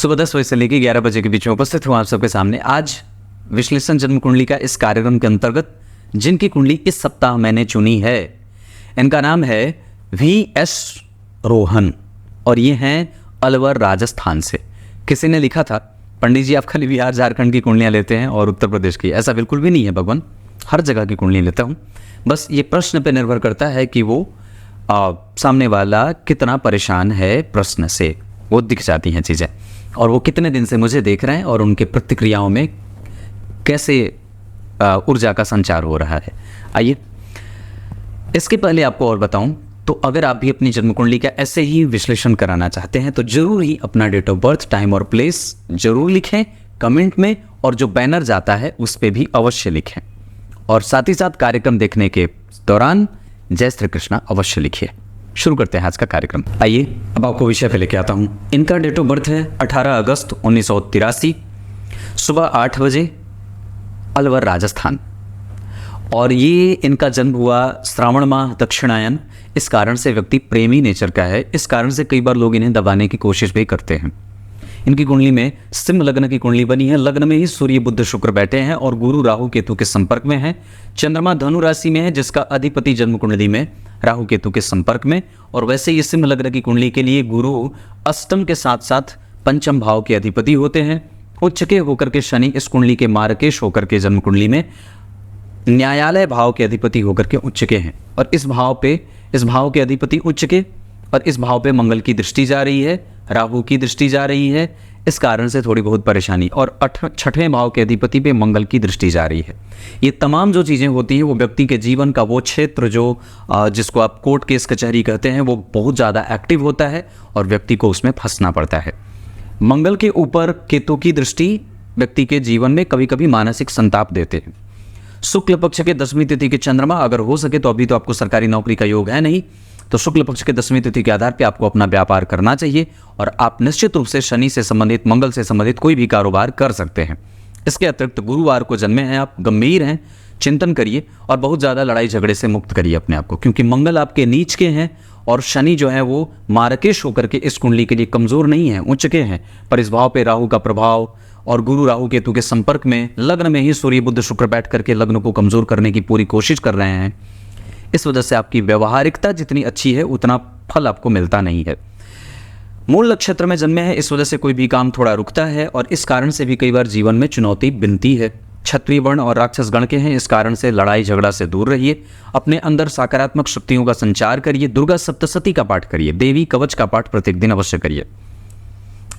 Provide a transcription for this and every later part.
सुबह 10 बजे से लेकर 11 बजे के बीच में उपस्थित हूँ आप सबके सामने। आज विश्लेषण जन्म कुंडली का इस कार्यक्रम के अंतर्गत जिनकी कुंडली इस सप्ताह मैंने चुनी है, इनका नाम है VS रोहन और ये हैं अलवर राजस्थान से। किसी ने लिखा था, पंडित जी आप खाली बिहार झारखंड की कुंडलियाँ लेते हैं और उत्तर प्रदेश की। ऐसा बिल्कुल भी नहीं है भगवान, हर जगह की कुंडली लेता हूँ। बस ये प्रश्न पे निर्भर करता है कि वो सामने वाला कितना परेशान है प्रश्न से, वो दिख जाती हैं चीज़ें, और वो कितने दिन से मुझे देख रहे हैं और उनके प्रतिक्रियाओं में कैसे ऊर्जा का संचार हो रहा है। आइए इसके पहले आपको और बताऊं तो अगर आप भी अपनी जन्म कुंडली का ऐसे ही विश्लेषण कराना चाहते हैं तो जरूर ही अपना डेट ऑफ बर्थ, टाइम और प्लेस जरूर लिखें कमेंट में, और जो बैनर जाता है उस पर भी अवश्य लिखें, और साथ ही साथ कार्यक्रम देखने के दौरान जय श्री कृष्णा अवश्य लिखिए। शुरू करते हैं आज का कार्यक्रम। आइए अब आपको विषय पे लेके आता हूं। इनका डेट ऑफ बर्थ है 18 अगस्त 1983, सुबह 8 बजे, अलवर राजस्थान। और ये इनका जन्म हुआ श्रावण माह दक्षिणायन। इस कारण से व्यक्ति प्रेमी नेचर का है, इस कारण से कई बार लोग इन्हें दबाने की कोशिश भी करते हैं। इनकी कुंडली में सिंह लग्न की कुंडली बनी है। लग्न में ही सूर्य बुध शुक्र बैठे हैं और गुरु राहु केतु के संपर्क में है। चंद्रमा धनु राशि में है जिसका अधिपति जन्म कुंडली में राहु केतु के संपर्क में। और वैसे ही सिंह लग्न की कुंडली के लिए गुरु अष्टम के साथ साथ पंचम भाव के अधिपति होते हैं। उच्च के होकर के शनि इस कुंडली के मार्केश होकर के जन्म कुंडली में न्यायालय भाव के अधिपति होकर के उच्च के हैं, और इस भाव के अधिपति उच्च के, और इस भाव पे मंगल की दृष्टि जा रही है, राहु की दृष्टि जा रही है। इस कारण से थोड़ी बहुत परेशानी, और छठवें भाव के अधिपति पे मंगल की दृष्टि जा रही है। ये तमाम जो चीज़ें होती हैं वो व्यक्ति के जीवन का वो क्षेत्र जो जिसको आप कोर्ट केस कचहरी कहते हैं वो बहुत ज़्यादा एक्टिव होता है और व्यक्ति को उसमें फंसना पड़ता है। मंगल के ऊपर केतु की दृष्टि व्यक्ति के जीवन में कभी कभी मानसिक संताप देते हैं। शुक्ल पक्ष के 10वीं तिथि के चंद्रमा, अगर हो सके तो अभी तो आपको सरकारी नौकरी का योग है नहीं, तो शुक्ल पक्ष के 10वीं तिथि के आधार पर आपको अपना व्यापार करना चाहिए, और आप निश्चित रूप से शनि से संबंधित, मंगल से संबंधित कोई भी कारोबार कर सकते हैं। इसके अतिरिक्त गुरुवार को जन्मे हैं आप, गंभीर हैं, चिंतन करिए और बहुत ज़्यादा लड़ाई झगड़े से मुक्त करिए अपने आप को, क्योंकि मंगल आपके नीच के हैं और शनि जो है वो मार्केश होकर के इस कुंडली के लिए कमज़ोर नहीं है, उच्च के हैं, पर इस भाव पे राहु का प्रभाव और गुरु राहु केतु के संपर्क में लग्न में ही सूर्य बुध शुक्र बैठ करके लग्न को कमज़ोर करने की पूरी कोशिश कर रहे हैं। इस वजह से आपकी व्यवहारिकता जितनी अच्छी है उतना फल आपको मिलता नहीं है। मूल नक्षत्र में जन्मे हैं, इस वजह से कोई भी काम थोड़ा रुकता है और इस कारण से भी कई बार जीवन में चुनौती बनती है। क्षत्रिय वर्ण और राक्षस गण के हैं, इस कारण से लड़ाई झगड़ा से दूर रहिए, अपने अंदर सकारात्मक शक्तियों का संचार करिए, दुर्गा सप्तशती का पाठ करिए, देवी कवच का पाठ प्रत्येक दिन अवश्य करिए।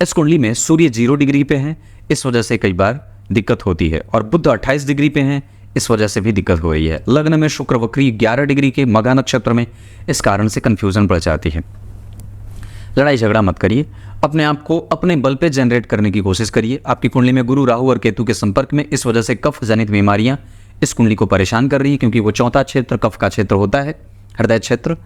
इस कुंडली में सूर्य 0 डिग्री पे है, इस वजह से कई बार दिक्कत होती है, और बुध 28 डिग्री पे हैं, इस वजह से भी दिक्कत हो रही है। लग्न में शुक्र वक्री 11 डिग्री के मघा नक्षत्र में, इस कारण से कंफ्यूजन बढ़ जाती है। लड़ाई झगड़ा मत करिए, अपने आप को अपने बल पे जनरेट करने की कोशिश करिए। आपकी कुंडली में गुरु राहु और केतु के संपर्क में, इस वजह से कफ जनित बीमारियां इस कुंडली को परेशान कर रही है, क्योंकि वो चौथा क्षेत्र कफ का क्षेत्र होता है, हृदय क्षेत्र,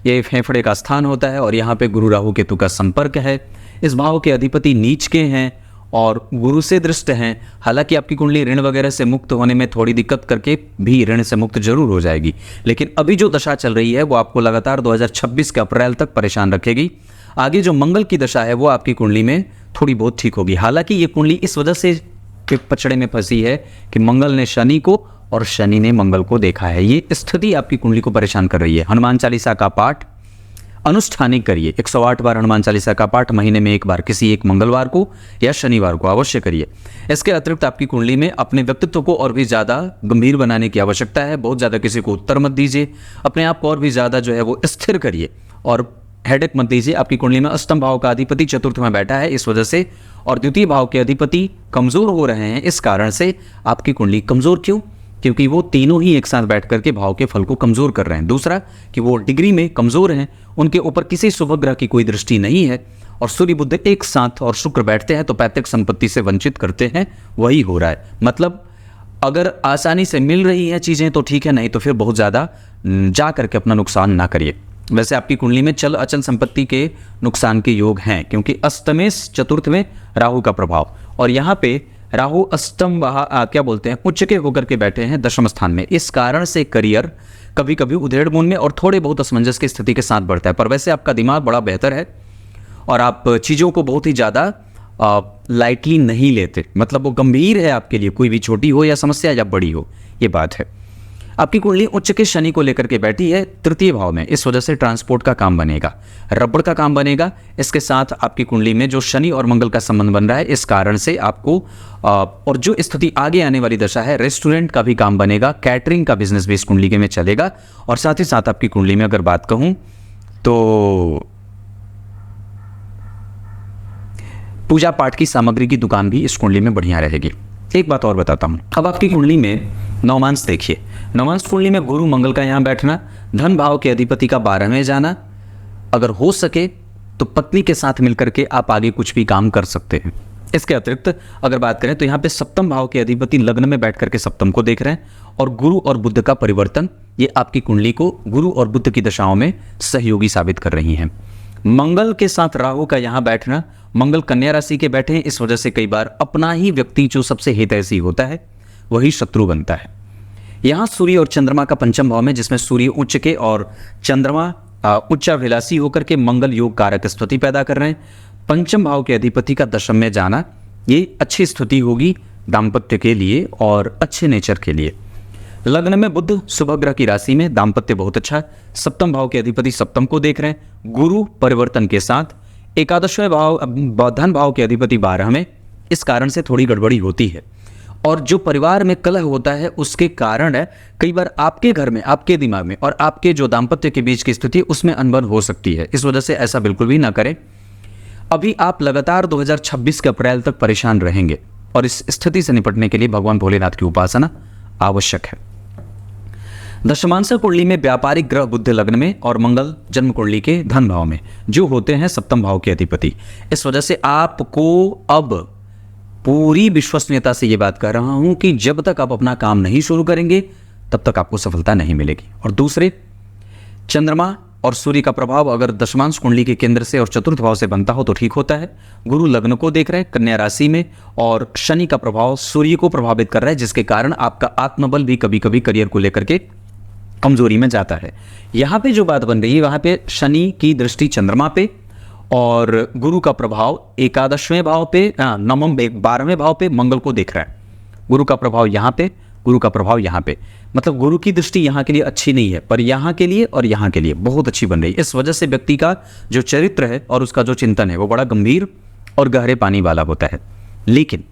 ये फेफड़े का स्थान होता है, और यहाँ पे गुरु राहु केतु का संपर्क है। इस भाव के अधिपति नीच के हैं और गुरु से दृष्ट हैं। हालांकि आपकी कुंडली ऋण वगैरह से मुक्त होने में थोड़ी दिक्कत करके भी ऋण से मुक्त जरूर हो जाएगी, लेकिन अभी जो दशा चल रही है वो आपको लगातार 2026 के अप्रैल तक परेशान रखेगी। आगे जो मंगल की दशा है वो आपकी कुंडली में थोड़ी बहुत ठीक होगी। हालांकि ये कुंडली इस वजह से पचड़े में फंसी है कि मंगल ने शनि को और शनि ने मंगल को देखा है। ये स्थिति आपकी कुंडली को परेशान कर रही है। हनुमान चालीसा का पाठ अनुष्ठानिक करिए, 108 बार हनुमान चालीसा का पाठ महीने में एक बार किसी एक मंगलवार को या शनिवार को अवश्य करिए। इसके अतिरिक्त आपकी कुंडली में अपने व्यक्तित्व को और भी ज़्यादा गंभीर बनाने की आवश्यकता है। बहुत ज़्यादा किसी को उत्तर मत दीजिए, अपने आप को और भी ज़्यादा जो है वो स्थिर करिए और हेडेक मत दीजिए। आपकी कुंडली में अष्टम भाव का अधिपति चतुर्थ में बैठा है, इस वजह से, और द्वितीय भाव के अधिपति कमज़ोर हो रहे हैं, इस कारण से आपकी कुंडली कमज़ोर क्यों? क्योंकि वो तीनों ही एक साथ बैठ करके भाव के फल को कमज़ोर कर रहे हैं। दूसरा कि वो डिग्री में कमज़ोर हैं, उनके ऊपर किसी शुभ ग्रह की कोई दृष्टि नहीं है, और सूर्य बुध एक साथ और शुक्र बैठते हैं तो पैतृक संपत्ति से वंचित करते हैं, वही हो रहा है। मतलब अगर आसानी से मिल रही हैं चीज़ें तो ठीक है, नहीं तो फिर बहुत ज़्यादा जा करके अपना नुकसान ना करिए। वैसे आपकी कुंडली में चल अचल संपत्ति के नुकसान के योग हैं, क्योंकि अष्टमेश चतुर्थ में राहु का प्रभाव, और यहाँ पे राहु अष्टम क्या बोलते हैं उच्च के होकर के बैठे हैं दशम स्थान में। इस कारण से करियर कभी कभी उधेड़ बुन में और थोड़े बहुत असमंजस की स्थिति के साथ बढ़ता है। पर वैसे आपका दिमाग बड़ा बेहतर है और आप चीज़ों को बहुत ही ज़्यादा लाइटली नहीं लेते, मतलब वो गंभीर है आपके लिए, कोई भी छोटी हो या समस्या या बड़ी हो, ये बात है। आपकी कुंडली उच्च के शनि को लेकर के बैठी है तृतीय भाव में, इस वजह से ट्रांसपोर्ट का काम बनेगा, रबड़ का काम बनेगा। इसके साथ आपकी कुंडली में जो शनि और मंगल का संबंध बन रहा है, इस कारण से आपको और जो स्थिति आगे आने वाली दशा है, रेस्टोरेंट का भी काम बनेगा, कैटरिंग का बिजनेस भी इस कुंडली के में चलेगा। और साथ ही साथ आपकी कुंडली में अगर बात कहूँ तो पूजा पाठ की सामग्री की दुकान भी इस कुंडली में बढ़िया रहेगी। एक बात और बताता हूँ, अब आपकी कुंडली में नवमांश देखिए, नवमांश कुंडली में गुरु मंगल का यहाँ बैठना, धन भाव के अधिपति का 12वें जाना, अगर हो सके तो पत्नी के साथ मिलकर के आप आगे कुछ भी काम कर सकते हैं। इसके अतिरिक्त अगर बात करें तो यहाँ पे सप्तम भाव के अधिपति लग्न में बैठ करके सप्तम को देख रहे हैं, और गुरु और बुध का परिवर्तन, ये आपकी कुंडली को गुरु और बुध की दशाओं में सहयोगी साबित कर रही हैं। मंगल के साथ राहु का यहाँ बैठना, मंगल कन्या राशि के बैठे हैं, इस वजह से कई बार अपना ही व्यक्ति जो सबसे हितैषी होता है वही शत्रु बनता है। यहाँ सूर्य और चंद्रमा का पंचम भाव में, जिसमें सूर्य उच्च के और चंद्रमा उच्चाभिलाषी होकर के मंगल योग कारक स्थिति पैदा कर रहे हैं। पंचम भाव के अधिपति का दशम में जाना, ये अच्छी स्थिति होगी दाम्पत्य के लिए और अच्छे नेचर के लिए। लग्न में बुध शुभ ग्रह की राशि में, दाम्पत्य बहुत अच्छा। सप्तम भाव के अधिपति सप्तम को देख रहे हैं, गुरु परिवर्तन के साथ। एकादशवें भाव धन भाव के अधिपति 12 में, इस कारण से थोड़ी गड़बड़ी होती है, और जो परिवार में कलह होता है उसके कारण है कई बार आपके घर में, आपके दिमाग में और आपके जो दाम्पत्य के बीच की स्थिति उसमें अनबन हो सकती है। इस वजह से ऐसा बिल्कुल भी ना करें। अभी आप लगातार 2026 के अप्रैल तक परेशान रहेंगे, और इस स्थिति से निपटने के लिए भगवान भोलेनाथ की उपासना आवश्यक है। दशमांश कुंडली में व्यापारिक ग्रह बुध लग्न में और मंगल जन्म कुंडली के धन भाव में, जो होते हैं सप्तम भाव के अधिपति। इस वजह से आपको अब पूरी विश्वसनीयता से ये बात कह रहा हूं कि जब तक आप अपना काम नहीं शुरू करेंगे तब तक आपको सफलता नहीं मिलेगी। और दूसरे, चंद्रमा और सूर्य का प्रभाव अगर दशमांश कुंडली के केंद्र से और चतुर्थ भाव से बनता हो तो ठीक होता है। गुरु लग्न को देख रहे हैं कन्या राशि में, और शनि का प्रभाव सूर्य को प्रभावित कर रहा है, जिसके कारण आपका आत्मबल भी कभी कभी करियर को लेकर के कमजोरी में जाता है। यहाँ पे जो बात बन रही है, वहाँ पे शनि की दृष्टि चंद्रमा पे और गुरु का प्रभाव एकादशवें भाव पे, नवम 12वें भाव पे मंगल को देख रहा है। गुरु का प्रभाव यहाँ पे, गुरु का प्रभाव यहाँ पे, मतलब गुरु की दृष्टि यहाँ के लिए अच्छी नहीं है, पर यहाँ के लिए और यहाँ के लिए बहुत अच्छी बन रही है। इस वजह से व्यक्ति का जो चरित्र है और उसका जो चिंतन है वो बड़ा गंभीर और गहरे पानी वाला होता है। लेकिन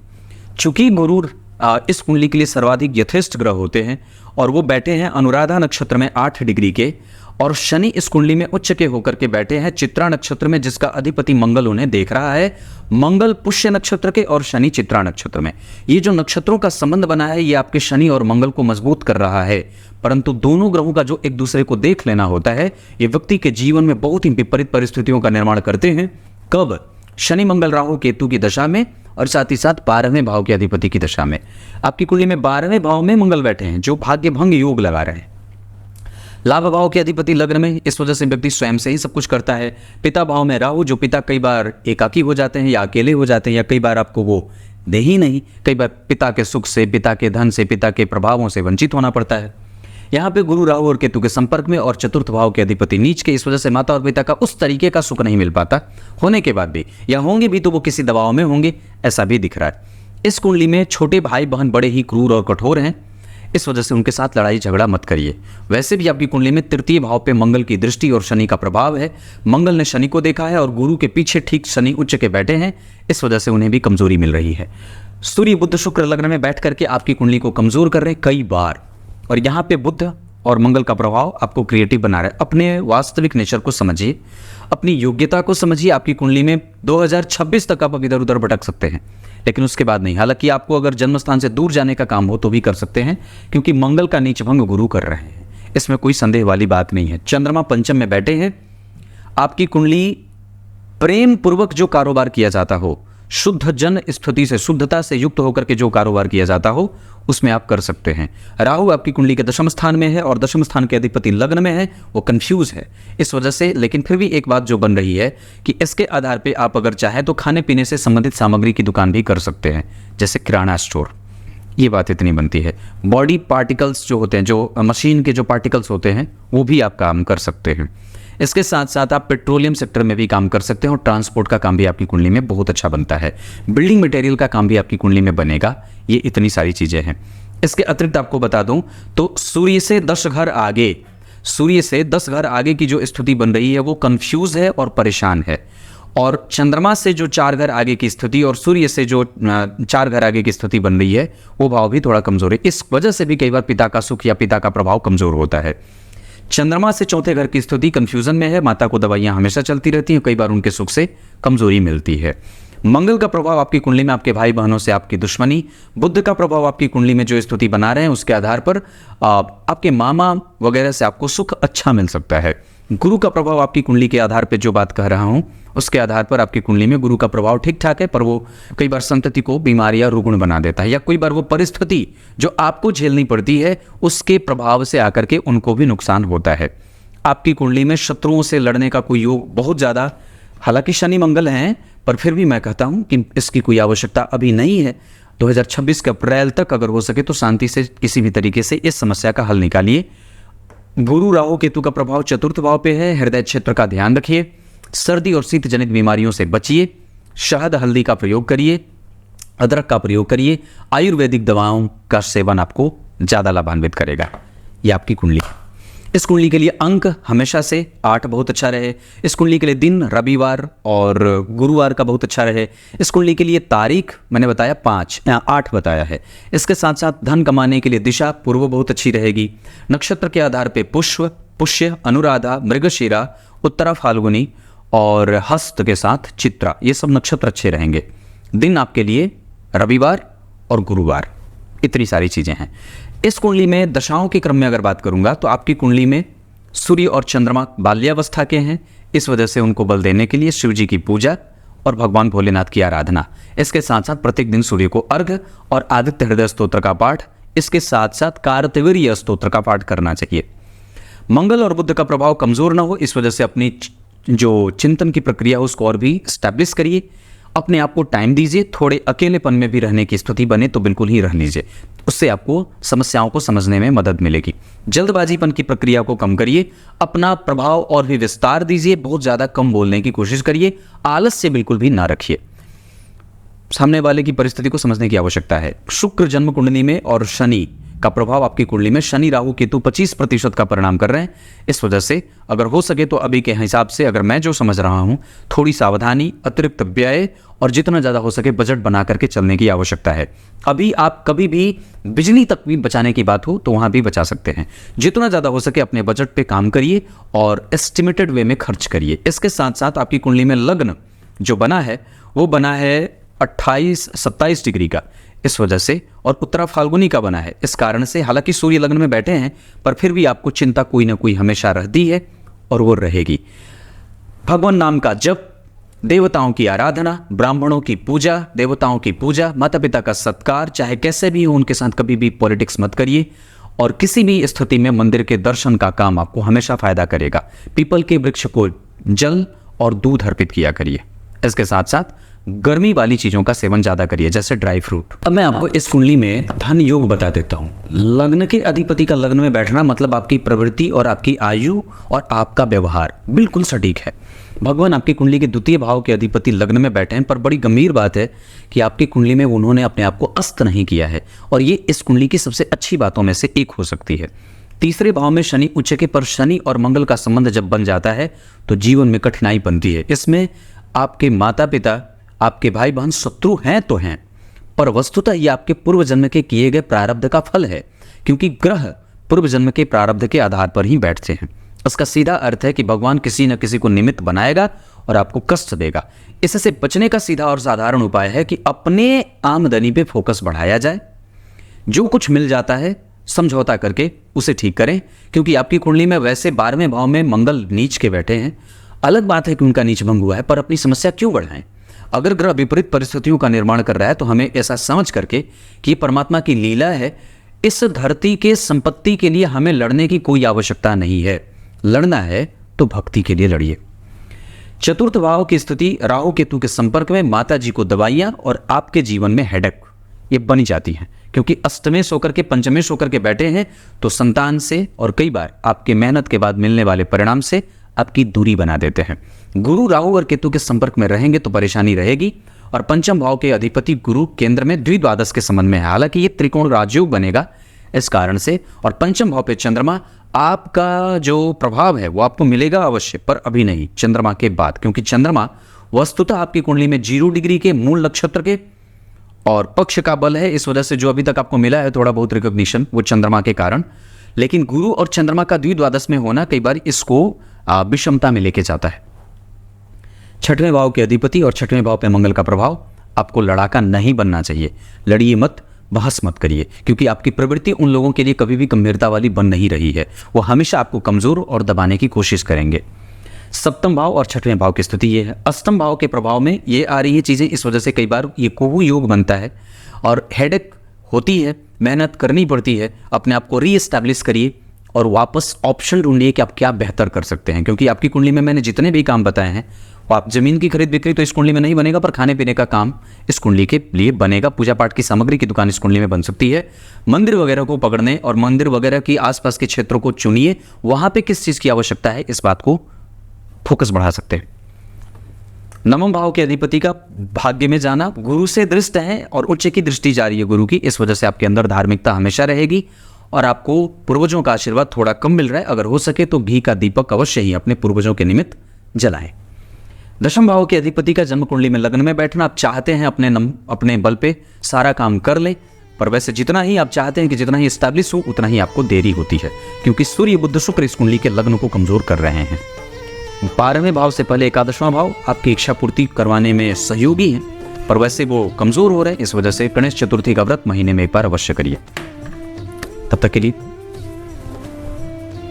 चूंकि गुरु इस कुंडली के लिए सर्वाधिक यथेष्ट ग्रह होते हैं, और वो बैठे हैं अनुराधा नक्षत्र में 8 डिग्री के, और शनि इस कुंडली में उच्च के होकर के बैठे हैं चित्रा नक्षत्र में, जिसका अधिपति मंगल उन्हें देख रहा है। मंगल पुष्य नक्षत्र के और शनि चित्रा नक्षत्र में। ये जो नक्षत्रों का संबंध बना है, ये आपके शनि और मंगल को मजबूत कर रहा है। परंतु दोनों ग्रहों का जो एक दूसरे को देख लेना होता है, ये व्यक्ति के जीवन में बहुत ही विपरीत परिस्थितियों का निर्माण करते हैं। कब? शनि मंगल राहु केतु की दशा में, और साथ ही साथ 12वें भाव के अधिपति की दशा में। आपकी कुंडली में 12वें भाव में मंगल बैठे हैं, जो भाग्य भंग योग लगा रहे हैं। लाभ भाव के अधिपति लग्न में, इस वजह से व्यक्ति स्वयं से ही सब कुछ करता है। पिता भाव में राहु, जो पिता कई बार एकाकी हो जाते हैं या अकेले हो जाते हैं, या कई बार आपको वो दे ही नहीं, कई बार पिता के सुख से, पिता के धन से, पिता के प्रभावों से वंचित होना पड़ता है। यहाँ पे गुरु राहु और केतु के संपर्क में, और चतुर्थ भाव के अधिपति नीच के, इस वजह से माता और पिता का उस तरीके का सुख नहीं मिल पाता। होने के बाद भी, या होंगे भी तो वो किसी दबाव में होंगे, ऐसा भी दिख रहा है। इस कुंडली में छोटे भाई बहन बड़े ही क्रूर और कठोर हैं, इस वजह से उनके साथ लड़ाई झगड़ा मत करिए। वैसे भी आपकी कुंडली में तृतीय भाव पे मंगल की दृष्टि और शनि का प्रभाव है। मंगल ने शनि को देखा है और गुरु के पीछे ठीक शनि उच्च के बैठे हैं, इस वजह से उन्हें भी कमजोरी मिल रही है। सूर्य बुध शुक्र लग्न में बैठ करके आपकी कुंडली को कमजोर कर रहे हैं कई बार, और यहाँ पे बुध और मंगल का प्रभाव आपको क्रिएटिव बना रहा है। अपने वास्तविक नेचर को समझिए, अपनी योग्यता को समझिए। आपकी कुंडली में 2026 तक आप इधर उधर भटक सकते हैं, लेकिन उसके बाद नहीं। हालांकि आपको अगर जन्म स्थान से दूर जाने का काम हो तो भी कर सकते हैं, क्योंकि मंगल का नीच भंग गुरु कर रहे हैं, इसमें कोई संदेह वाली बात नहीं है। चंद्रमा पंचम में बैठे हैं। आपकी कुंडली प्रेम पूर्वक जो कारोबार किया जाता हो, शुद्ध जन स्थिति से, शुद्धता से युक्त होकर के जो कारोबार किया जाता हो, उसमें आप कर सकते हैं। राहु आपकी कुंडली के दशम स्थान में है, और दशम स्थान के अधिपति लग्न में है, वो कंफ्यूज है इस वजह से। लेकिन फिर भी एक बात जो बन रही है कि इसके आधार पे आप अगर चाहें तो खाने पीने से संबंधित सामग्री की दुकान भी कर सकते हैं, जैसे किराना स्टोर। ये बात इतनी बनती है। बॉडी पार्टिकल्स जो होते हैं, जो मशीन के जो पार्टिकल्स होते हैं, वो भी आप काम कर सकते हैं। इसके साथ साथ आप पेट्रोलियम सेक्टर में भी काम कर सकते हैं और ट्रांसपोर्ट का काम भी आपकी कुंडली में बहुत अच्छा बनता है। बिल्डिंग मटेरियल का काम भी आपकी कुंडली में बनेगा। ये इतनी सारी चीज़ें हैं। इसके अतिरिक्त आपको बता दूं तो सूर्य से 10 घर आगे की जो स्थिति बन रही है वो कंफ्यूज है और परेशान है, और चंद्रमा से जो 4 घर आगे की स्थिति और सूर्य से जो 4 घर आगे की स्थिति बन रही है वो भाव भी थोड़ा कमजोर है। इस वजह से भी कई बार पिता का सुख या पिता का प्रभाव कमजोर होता है। चंद्रमा से चौथे घर की स्थिति कंफ्यूजन में है, माता को दवाइयां हमेशा चलती रहती हैं, कई बार उनके सुख से कमजोरी मिलती है। मंगल का प्रभाव आपकी कुंडली में आपके भाई बहनों से आपकी दुश्मनी, बुध का प्रभाव आपकी कुंडली में जो स्थिति बना रहे हैं उसके आधार पर आपके मामा वगैरह से आपको सुख अच्छा मिल सकता है। गुरु का प्रभाव आपकी कुंडली के आधार पर जो बात कह रहा हूं उसके आधार पर आपकी कुंडली में गुरु का प्रभाव ठीक ठाक है, पर वो कई बार संतति को बीमारी या रुग्ण बना देता है, या कोई बार वो परिस्थिति जो आपको झेलनी पड़ती है उसके प्रभाव से आकर के उनको भी नुकसान होता है। आपकी कुंडली में शत्रुओं से लड़ने का कोई योग बहुत ज़्यादा, हालांकि शनि मंगल हैं, पर फिर भी मैं कहता हूं कि इसकी कोई आवश्यकता अभी नहीं है। 2026 के अप्रैल तक अगर हो सके तो शांति से किसी भी तरीके से इस समस्या का हल निकालिए। गुरु राहु केतु का प्रभाव चतुर्थ भाव पे है, हृदय क्षेत्र का ध्यान रखिए, सर्दी और शीत जनित बीमारियों से बचिए, शहद हल्दी का प्रयोग करिए, अदरक का प्रयोग करिए, आयुर्वेदिक दवाओं का सेवन आपको ज़्यादा लाभान्वित करेगा। ये आपकी कुंडली है। इस कुंडली के लिए अंक हमेशा से 8 बहुत अच्छा रहे। इस कुंडली के लिए दिन रविवार और गुरुवार का बहुत अच्छा रहे। इस कुंडली के लिए तारीख मैंने बताया 8 बताया है। इसके साथ साथ धन कमाने के लिए दिशा पूर्व बहुत अच्छी रहेगी। नक्षत्र के आधार पे पुष्य, अनुराधा, मृगशिरा, उत्तरा फाल्गुनी और हस्त के साथ चित्रा, ये सब नक्षत्र अच्छे रहेंगे। दिन आपके लिए रविवार और गुरुवार, इतनी सारी चीज़ें हैं। इस कुंडली में दशाओं के क्रम में अगर बात करूंगा तो आपकी कुंडली में सूर्य और चंद्रमा बाल्यावस्था के हैं, इस वजह से उनको बल देने के लिए शिव जी की पूजा और भगवान भोलेनाथ की आराधना, इसके साथ साथ प्रत्येक दिन सूर्य को अर्घ्य और आदित्य हृदय स्तोत्र का पाठ, इसके साथ साथ कार्तवीर्य स्तोत्र का पाठ करना चाहिए। मंगल और बुध का प्रभाव कमजोर ना हो, इस वजह से अपनी जो चिंतन की प्रक्रिया है उसको और भी स्टैब्लिश करिए। अपने आप को टाइम दीजिए, थोड़े अकेलेपन में भी रहने की स्थिति बने तो बिल्कुल ही रह लीजिए, उससे आपको समस्याओं को समझने में मदद मिलेगी। जल्दबाजीपन की प्रक्रिया को कम करिए, अपना प्रभाव और भी विस्तार दीजिए, बहुत ज़्यादा कम बोलने की कोशिश करिए, आलस्य बिल्कुल भी ना रखिए। सामने वाले की परिस्थिति को समझने की आवश्यकता है। शुक्र जन्म कुंडली में और शनि का प्रभाव आपकी कुंडली में, शनि राहु केतु 25% का परिणाम कर रहे हैं। इस वजह से अगर हो सके तो अभी के हिसाब से अगर मैं जो समझ रहा हूं, थोड़ी सावधानी, अतिरिक्त व्यय और जितना ज़्यादा हो सके बजट बना करके चलने की आवश्यकता है। अभी आप कभी भी बिजली तक भी बचाने की बात हो तो वहाँ भी बचा सकते हैं। जितना ज़्यादा हो सके अपने बजट पे काम करिए और एस्टिमेटेड वे में खर्च करिए। इसके साथ साथ आपकी कुंडली में लग्न जो बना है वो बना है 28-27 डिग्री का, इस वजह से, और उत्तरा फाल्गुनी का बना है। इस कारण से हालांकि सूर्य लग्न में बैठे हैं पर फिर भी आपको चिंता कोई ना कोई हमेशा रहती है और वो रहेगी। भगवान नाम का जप, देवताओं की आराधना, ब्राह्मणों की पूजा, देवताओं की पूजा, माता पिता का सत्कार, चाहे कैसे भी हो उनके साथ कभी भी पॉलिटिक्स मत करिए, और किसी भी स्थिति में मंदिर के दर्शन का काम आपको हमेशा फायदा करेगा। पीपल के वृक्ष को जल और दूध अर्पित किया करिए। इसके साथ साथ गर्मी वाली चीजों का सेवन ज्यादा करिए, जैसे ड्राई फ्रूट। अब मैं आपको इस कुंडली में धन योग बता देता हूँ। लग्न के अधिपति का लग्न में बैठना मतलब आपकी प्रवृत्ति और आपकी आयु और आपका व्यवहार बिल्कुल सटीक है। भगवान आपकी कुंडली के द्वितीय भाव के अधिपति लग्न में बैठे हैं, पर बड़ी गंभीर बात है कि आपकी कुंडली में उन्होंने अपने आप को अस्त नहीं किया है, और ये इस कुंडली की सबसे अच्छी बातों में से एक हो सकती है। तीसरे भाव में शनि उच्च के, पर शनि और मंगल का संबंध जब बन जाता है तो जीवन में कठिनाई बनती है। इसमें आपके माता पिता, आपके भाई बहन शत्रु हैं तो हैं, पर वस्तुतः ये आपके पूर्व जन्म के किए गए प्रारब्ध का फल है, क्योंकि ग्रह पूर्व जन्म के प्रारब्ध के आधार पर ही बैठते हैं। इसका सीधा अर्थ है कि भगवान किसी न किसी को निमित्त बनाएगा और आपको कष्ट देगा। इससे बचने का सीधा और साधारण उपाय है कि अपने आमदनी पे फोकस बढ़ाया जाए। जो कुछ मिल जाता है समझौता करके उसे ठीक करें, क्योंकि आपकी कुंडली में वैसे 12वें भाव में मंगल नीच के बैठे हैं। अलग बात है कि उनका नीच भंग हुआ है, पर अपनी समस्या क्यों बढ़ाएं। अगर ग्रह विपरीत परिस्थितियों का निर्माण कर रहा है तो हमें ऐसा समझ करके कि ये परमात्मा की लीला है, इस धरती के संपत्ति के लिए हमें लड़ने की कोई आवश्यकता नहीं है। लड़ना है तो भक्ति के लिए लड़िए। चतुर्थ भाव की स्थिति राहु केतु के संपर्क में माता जी को दवाइयां और आपके जीवन में हेडेक ये बनी जाती हैं, क्योंकि अष्टमेश होकर के पंचमेश होकर के बैठे हैं तो संतान से और कई बार आपके मेहनत के बाद मिलने वाले परिणाम से आपकी दूरी बना देते हैं। गुरु राहु और केतु के संपर्क में रहेंगे तो परेशानी रहेगी। और पंचम भाव के अधिपति गुरु केंद्र में द्विद्वादश के संबंध में है, हालांकि ये त्रिकोण राजयोग बनेगा इस कारण से। और पंचम भाव पे चंद्रमा, आपका जो प्रभाव है वो आपको मिलेगा अवश्य, पर अभी नहीं, चंद्रमा के बाद, क्योंकि चंद्रमा वस्तुतः आपकी कुंडली में 0 डिग्री के मूल नक्षत्र के और पक्ष का बल है। इस वजह से जो अभी तक आपको मिला है थोड़ा बहुत रिकॉग्निशन, वो चंद्रमा के कारण। लेकिन गुरु और चंद्रमा का द्विद्वादश में होना कई बार इसको विषमता में लेके जाता है। छठवें भाव के अधिपति और छठवें भाव पे मंगल का प्रभाव, आपको लड़ाका नहीं बनना चाहिए। लड़िए मत, बहस मत करिए, क्योंकि आपकी प्रवृत्ति उन लोगों के लिए कभी भी गंभीरता वाली बन नहीं रही है। वो हमेशा आपको कमजोर और दबाने की कोशिश करेंगे। सप्तम भाव और छठवें भाव की स्थिति ये है। अष्टम भाव के प्रभाव में ये आ रही है चीज़ें, इस वजह से कई बार ये कोहू योग बनता है और हेडेक होती है, मेहनत करनी पड़ती है। अपने आप को रीएस्टैब्लिश करिए और वापस ऑप्शन ढूंढिए कि आप क्या बेहतर कर सकते हैं, क्योंकि आपकी कुंडली में मैंने जितने भी काम बताए हैं, आप जमीन की खरीद बिक्री तो इस कुंडली में नहीं बनेगा, पर खाने पीने का काम इस कुंडली के लिए बनेगा। पूजा पाठ की सामग्री की दुकान इस कुंडली में बन सकती है। मंदिर वगैरह को पकड़ने और मंदिर वगैरह की आसपास के क्षेत्रों को चुनिए, वहां पे किस चीज की आवश्यकता है इस बात को फोकस बढ़ा सकते हैं। नवम भाव के अधिपति का भाग्य में जाना, गुरु से दृष्ट है और उच्च की दृष्टि जा रही है गुरु की, इस वजह से आपके अंदर धार्मिकता हमेशा रहेगी और आपको पूर्वजों का आशीर्वाद थोड़ा कम मिल रहा है। अगर हो सके तो घी का दीपक अवश्य ही अपने पूर्वजों के निमित्त जलाएं। दशम भाव के अधिपति का जन्म कुंडली में लग्न में बैठना, आप चाहते हैं अपने बल पे सारा काम कर लें, पर वैसे जितना ही आप चाहते हैं कि जितना ही स्टैब्लिश हो उतना ही आपको देरी होती है, क्योंकि सूर्य बुध शुक्र इस कुंडली के लग्न को कमजोर कर रहे हैं। 12वें भाव से पहले 11वां भाव आपकी इच्छा पूर्ति करवाने में सहयोगी है, पर वैसे वो कमजोर हो रहे हैं। इस वजह से गणेश चतुर्थी का व्रत महीने में एक बार अवश्य करिए। तब तक के लिए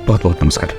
बहुत बहुत नमस्कार।